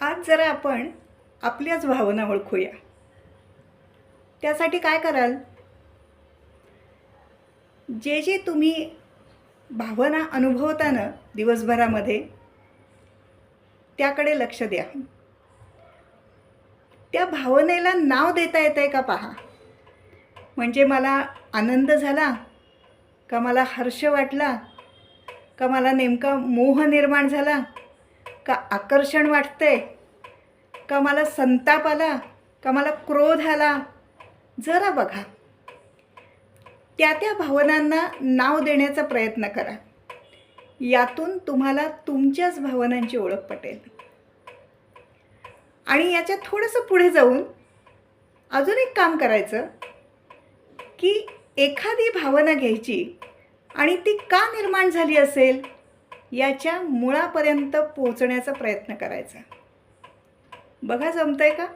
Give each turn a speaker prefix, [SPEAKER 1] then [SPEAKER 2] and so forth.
[SPEAKER 1] आज जरा आपण आपल्याच भावना ओळखूया. त्यासाठी काय कराल? जे जे तुम्ही भावना अनुभवता ना दिवसभरामध्ये, त्याकडे लक्ष द्या. त्या भावनेला नाव देता येतंय का पहा. म्हणजे मला आनंद झाला का, मला हर्ष वाटला का, मला नेमका मोह निर्माण झाला का, आकर्षण वाटतंय का, मला संताप आला का, मला क्रोध आला. जरा बघा, त्या त्या भावनांना नाव देण्याचा प्रयत्न करा. यातून तुम्हाला तुमच्याच भावनांची ओळख पटेल. आणि याच्यात थोडंसं पुढे जाऊन अजून एक काम करायचं की एखादी भावना घ्यायची आणि ती का निर्माण झाली असेल याच्या मुळापर्यंत पोहोचण्याचा प्रयत्न करायचा. बघा, जमतंय का?